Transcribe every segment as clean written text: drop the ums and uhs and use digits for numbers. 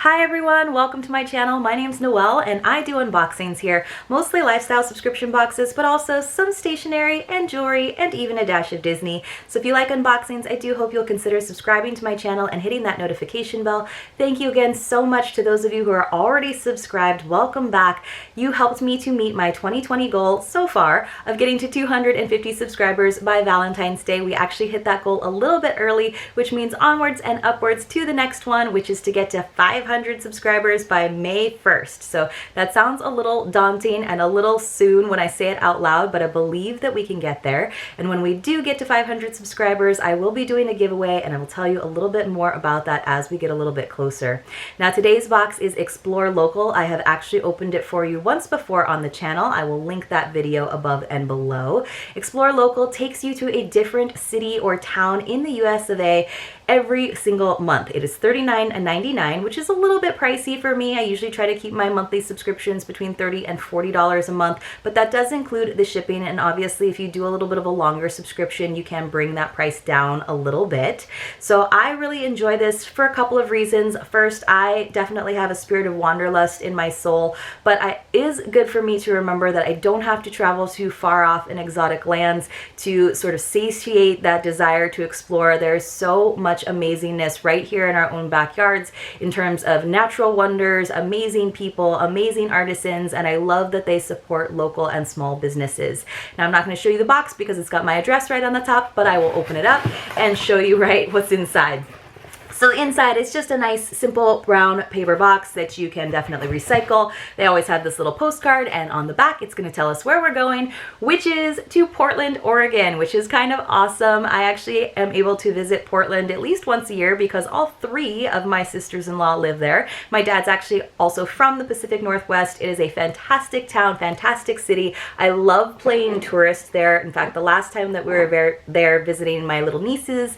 Hi everyone, welcome to my channel. My name's Noelle and I do unboxings here, mostly lifestyle subscription boxes, but also some stationery and jewelry and even a dash of Disney. So if you like unboxings, I do hope you'll consider subscribing to my channel and hitting that notification bell. Thank you again so much to those of you who are already subscribed. Welcome back. You helped me to meet my 2020 goal so far of getting to 250 subscribers by Valentine's Day. We actually hit that goal a little bit early, which means onwards and upwards to the next one, which is to get to 500 subscribers by May 1st. So that sounds a little daunting and a little soon when I say it out loud, but I believe that we can get there. And when we do get to 500 subscribers, I will be doing a giveaway and I will tell you a little bit more about that as we get a little bit closer. Now today's box is Explore Local. I have actually opened it for you once before on the channel. I will link that video above and below. Explore Local takes you to a different city or town in the US of A every single month. It is $39.99, which is a little bit pricey for me. I usually try to keep my monthly subscriptions between $30 and $40 a month, but that does include the shipping. And obviously, if you do a little bit of a longer subscription, you can bring that price down a little bit. So I really enjoy this for a couple of reasons. First, I definitely have a spirit of wanderlust in my soul, but it is good for me to remember that I don't have to travel to far off and exotic lands to sort of satiate that desire to explore. There's so much amazingness right here in our own backyards in terms of natural wonders, amazing people, amazing artisans, and I love that they support local and small businesses. Now I'm not going to show you the box because it's got my address right on the top, but I will open it up and show you right what's inside. So inside it's just a nice simple brown paper box that you can definitely recycle. They always have this little postcard, and on the back it's going to tell us where we're going, which is to Portland, Oregon, which is kind of awesome. I actually am able to visit Portland at least once a year because all three of my sisters-in-law live there. My dad's actually also from the Pacific Northwest. It is a fantastic town, fantastic city. I love playing tourist there. In fact, the last time that we were there visiting my little nieces,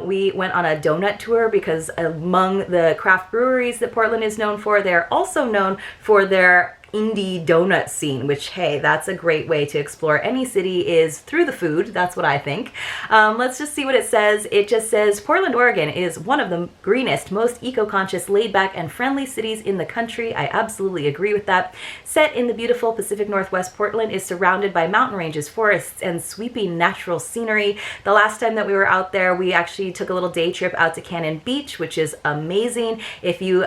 we went on a donut tour because among the craft breweries that Portland is known for, they're also known for their indie donut scene, which, hey, that's a great way to explore any city, is through the food. That's what I think. Let's just see what it says. It just says, Portland, Oregon is one of the greenest, most eco-conscious, laid-back, and friendly cities in the country. I absolutely agree with that. Set in the beautiful Pacific Northwest, Portland is surrounded by mountain ranges, forests, and sweeping natural scenery. The last time that we were out there, we actually took a little day trip out to Cannon Beach, which is amazing. If you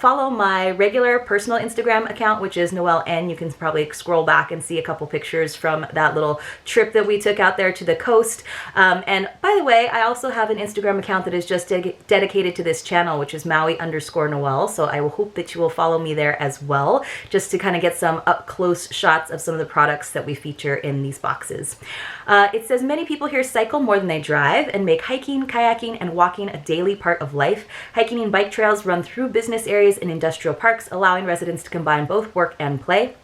follow my regular personal Instagram account, which is Noelle N, you can probably scroll back and see a couple pictures from that little trip that we took out there to the coast. And by the way, I also have an Instagram account that is just dedicated to this channel, which is Maui_Noelle. So I will hope that you will follow me there as well, just to kind of get some up close shots of some of the products that we feature in these boxes. It says many people here cycle more than they drive and make hiking, kayaking, and walking a daily part of life. Hiking and bike trails run through business areas and industrial parks, allowing residents to combine both work and play.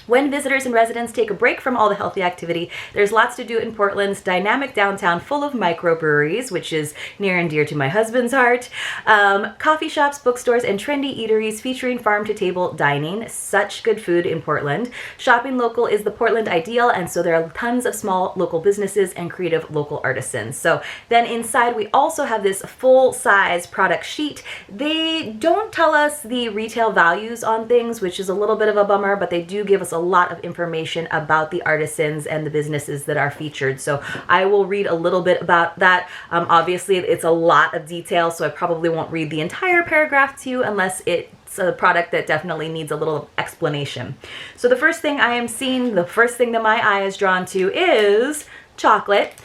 When visitors and residents take a break from all the healthy activity, there's lots to do in Portland's dynamic downtown full of microbreweries, which is near and dear to my husband's heart, coffee shops, bookstores, and trendy eateries featuring farm-to-table dining. Such good food in Portland. Shopping local is the Portland ideal, and so there are tons of small local businesses and creative local artisans. So then inside we also have this full-size product sheet. They don't tell us the retail values on things, which is a little bit of a bummer, but they do give us a lot of information about the artisans and the businesses that are featured. So I will read a little bit about that. Obviously, it's a lot of detail, so I probably won't read the entire paragraph to you unless it's a product that definitely needs a little explanation. So the first thing I am seeing, the first thing that my eye is drawn to is chocolate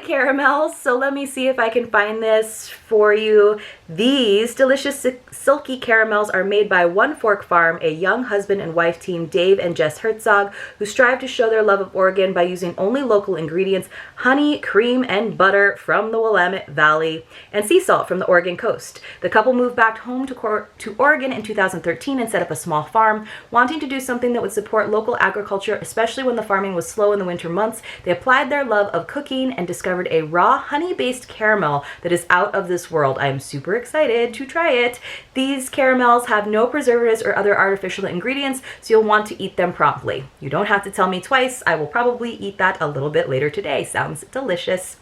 caramels. So let me see if I can find this for you. These delicious silky caramels are made by One Fork Farm, a young husband and wife team, Dave and Jess Herzog, who strive to show their love of Oregon by using only local ingredients, honey, cream, and butter from the Willamette Valley, and sea salt from the Oregon coast. The couple moved back home to Oregon in 2013 and set up a small farm, wanting to do something that would support local agriculture, especially when the farming was slow in the winter months. They applied their love of cooking and discovered a raw honey-based caramel that is out of this world. I am super excited to try it. These caramels have no preservatives or other artificial ingredients, so you'll want to eat them promptly. You don't have to tell me twice. I will probably eat that a little bit later today. Sounds delicious.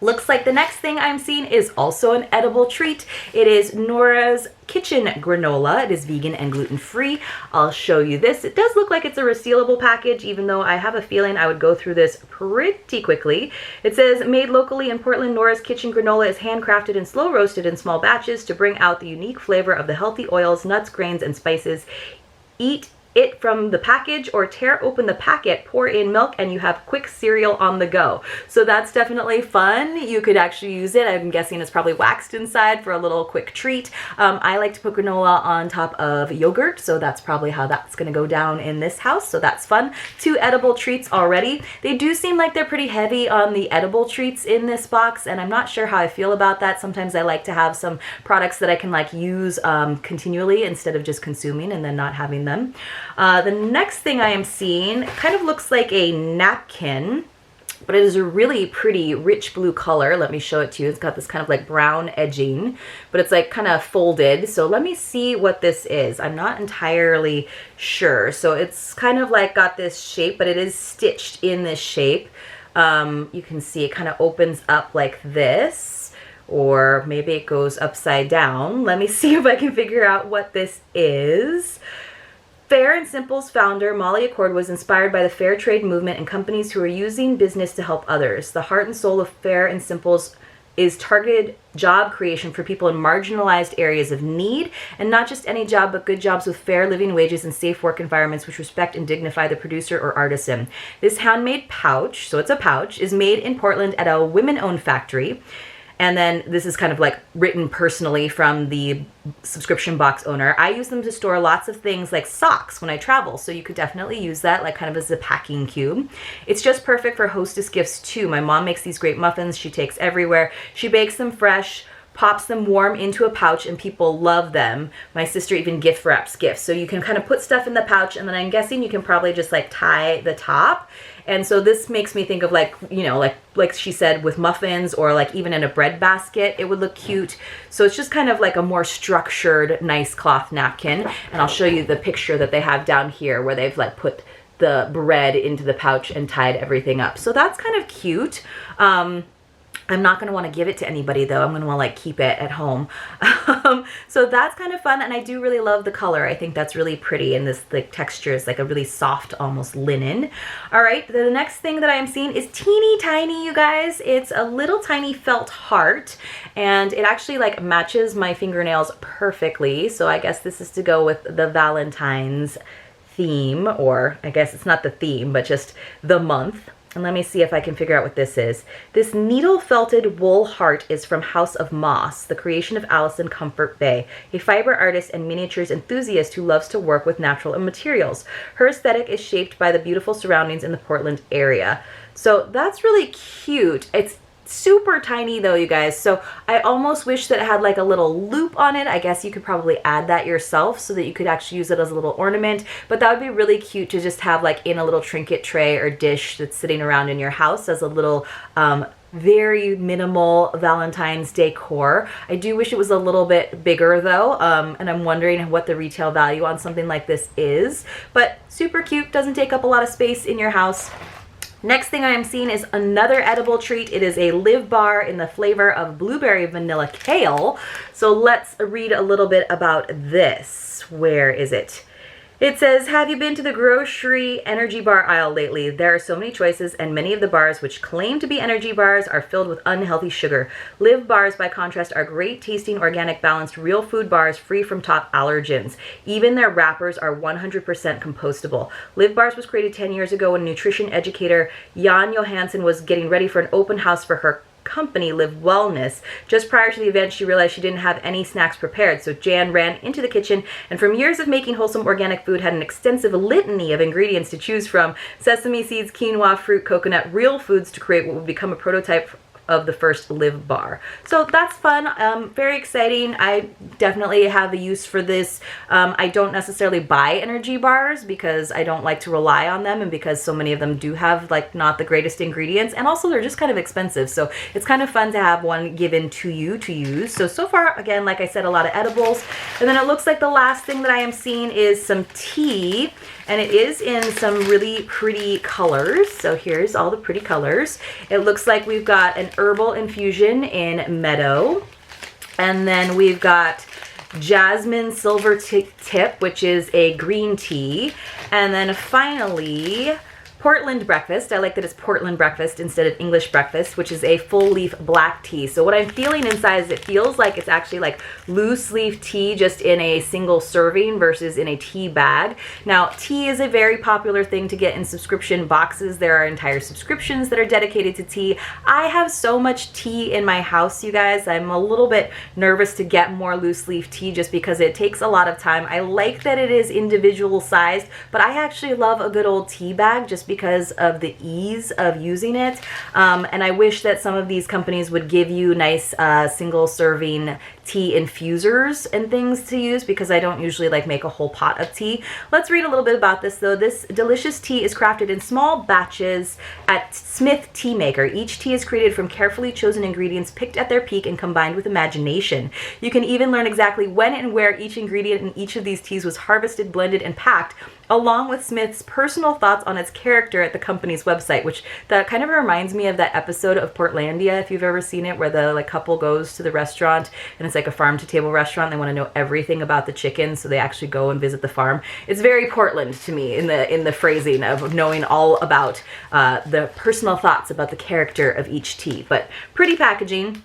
Looks like the next thing I'm seeing is also an edible treat. It is Nora's Kitchen Granola. It is vegan and gluten-free. I'll show you this. It does look like it's a resealable package, even though I have a feeling I would go through this pretty quickly. It says, made locally in Portland, Nora's Kitchen Granola is handcrafted and slow roasted in small batches to bring out the unique flavor of the healthy oils, nuts, grains, and spices. Eat it from the package or tear open the packet, pour in milk, and you have quick cereal on the go. So that's definitely fun. You could actually use it. I'm guessing it's probably waxed inside for a little quick treat. I like to put granola on top of yogurt, so that's probably how that's gonna go down in this house. So that's fun. 2 edible treats already. They do seem like they're pretty heavy on the edible treats in this box, and I'm not sure how I feel about that. Sometimes I like to have some products that I can like use continually instead of just consuming and then not having them. The next thing I am seeing kind of looks like a napkin, but it is a really pretty rich blue color. Let me show it to you. It's got this kind of like brown edging, but it's like kind of folded. So let me see what this is. I'm not entirely sure. So it's kind of like got this shape, but it is stitched in this shape. You can see it kind of opens up like this, or maybe it goes upside down. Let me see if I can figure out what this is. Fair and Simple's founder, Molly Accord, was inspired by the fair trade movement and companies who are using business to help others. The heart and soul of Fair and Simple's is targeted job creation for people in marginalized areas of need, and not just any job, but good jobs with fair living wages and safe work environments which respect and dignify the producer or artisan. This handmade pouch, so it's a pouch, is made in Portland at a women-owned factory. And then this is kind of like written personally from the subscription box owner. I use them to store lots of things like socks when I travel. So you could definitely use that like kind of as a packing cube. It's just perfect for hostess gifts too. My mom makes these great muffins she takes everywhere. She bakes them fresh, pops them warm into a pouch, and people love them. My sister even gift wraps gifts. So you can kind of put stuff in the pouch, and then I'm guessing you can probably just like tie the top. And so this makes me think of like, you know, like she said, with muffins, or like even in a bread basket, it would look cute. So it's just kind of like a more structured, nice cloth napkin. And I'll show you the picture that they have down here where they've like put the bread into the pouch and tied everything up. So that's kind of cute. I'm not going to want to give it to anybody though. I'm going to want to like keep it at home. So that's kind of fun, and I do really love the color. I think that's really pretty, and this like texture is like a really soft, almost linen. All right, the next thing that I am seeing is teeny tiny, you guys. It's a little tiny felt heart, and it actually like matches my fingernails perfectly. So I guess this is to go with the Valentine's theme, or I guess it's not the theme, but just the month. And let me see if I can figure out what this is. This needle felted wool heart is from House of Moss, the creation of Allison Comfort Bay, a fiber artist and miniatures enthusiast who loves to work with natural materials. Her aesthetic is shaped by the beautiful surroundings in the Portland area. So that's really cute. It's super tiny though, you guys. So I almost wish that it had like a little loop on it. I guess you could probably add that yourself so that you could actually use it as a little ornament, but that would be really cute to just have like in a little trinket tray or dish that's sitting around in your house as a little very minimal Valentine's decor. I do wish it was a little bit bigger though, and I'm wondering what the retail value on something like this is, but super cute, doesn't take up a lot of space in your house. Next thing I am seeing is another edible treat. It is a Live bar in the flavor of blueberry vanilla kale. So let's read a little bit about this. Where is it? It says, have you been to the grocery energy bar aisle lately? There are so many choices, and many of the bars which claim to be energy bars are filled with unhealthy sugar. Live bars, by contrast, are great tasting, organic, balanced, real food bars free from top allergens. Even their wrappers are 100% compostable. Live bars was created 10 years ago when nutrition educator Jan Johansson was getting ready for an open house for her company, Live Wellness. Just prior to the event, she realized she didn't have any snacks prepared, so Jan ran into the kitchen and from years of making wholesome organic food had an extensive litany of ingredients to choose from: sesame seeds, quinoa, fruit, coconut, real foods, to create what would become a prototype of the first Live bar. So that's fun, very exciting. I definitely have a use for this. I don't necessarily buy energy bars because I don't like to rely on them, and because so many of them do have like not the greatest ingredients, and also they're just kind of expensive. So it's kind of fun to have one given to you to use. So far, again, like I said, a lot of edibles. And then it looks like the last thing that I am seeing is some tea, and it is in some really pretty colors. So here's all the pretty colors. It looks like we've got an herbal infusion in meadow. And then we've got jasmine silver tip, which is a green tea. And then finally, Portland breakfast. I like that it's Portland breakfast instead of English breakfast, which is a full leaf black tea. So what I'm feeling inside is it feels like it's actually like loose leaf tea just in a single serving versus in a tea bag. Now, tea is a very popular thing to get in subscription boxes. There are entire subscriptions that are dedicated to tea. I have so much tea in my house, you guys. I'm a little bit nervous to get more loose leaf tea just because it takes a lot of time. I like that it is individual sized, but I actually love a good old tea bag just because of the ease of using it. And I wish that some of these companies would give you nice single serving tea infusers and things to use, because I don't usually like make a whole pot of tea. Let's read a little bit about this though. This delicious tea is crafted in small batches at Smith Tea Maker. Each tea is created from carefully chosen ingredients picked at their peak and combined with imagination. You can even learn exactly when and where each ingredient in each of these teas was harvested, blended, and packed, along with Smith's personal thoughts on its character at the company's website, which that kind of reminds me of that episode of Portlandia, if you've ever seen it, where the like couple goes to the restaurant and it's like a farm to table restaurant. They want to know everything about the chicken, so they actually go and visit the farm. It's very Portland to me in the phrasing of knowing all about the personal thoughts about the character of each tea. But pretty packaging.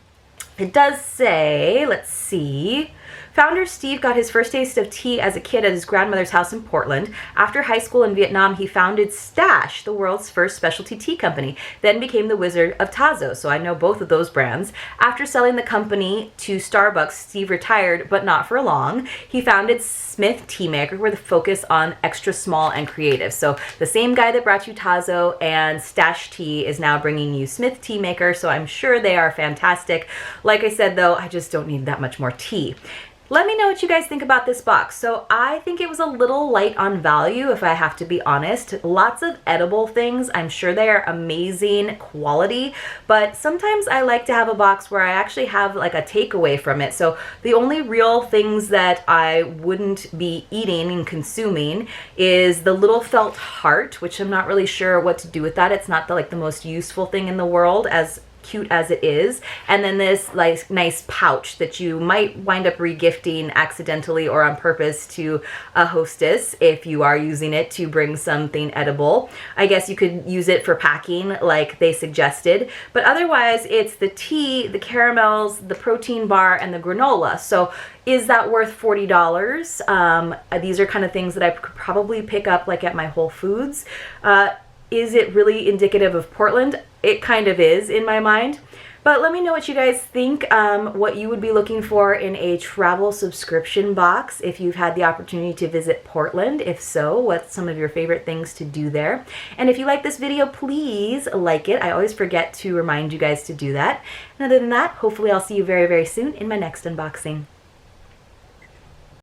It does say, let's see, founder Steve got his first taste of tea as a kid at his grandmother's house in Portland. After high school in Vietnam, he founded Stash, the world's first specialty tea company, then became the Wizard of Tazo, so I know both of those brands. After selling the company to Starbucks, Steve retired, but not for long. He founded Smith Tea Maker with a focus on extra small and creative. So the same guy that brought you Tazo and Stash Tea is now bringing you Smith Tea Maker, so I'm sure they are fantastic. Like I said though, I just don't need that much more tea. Let me know what you guys think about this box. So I think it was a little light on value, if I have to be honest. Lots of edible things. I'm sure they are amazing quality, but sometimes I like to have a box where I actually have like a takeaway from it. So the only real things that I wouldn't be eating and consuming is the little felt heart, which I'm not really sure what to do with that. It's not the most useful thing in the world, as cute as it is. And then this like nice pouch that you might wind up regifting accidentally or on purpose to a hostess if you are using it to bring something edible. I guess you could use it for packing like they suggested, but otherwise it's the tea, the caramels, the protein bar, and the granola. So is that worth $40? These are kind of things that I could probably pick up like at my Whole Foods. Is it really indicative of Portland? It kind of is in my mind. But let me know what you guys think, what you would be looking for in a travel subscription box if you've had the opportunity to visit Portland. If so, what's some of your favorite things to do there? And if you like this video, please like it. I always forget to remind you guys to do that. And other than that, hopefully I'll see you very, very soon in my next unboxing.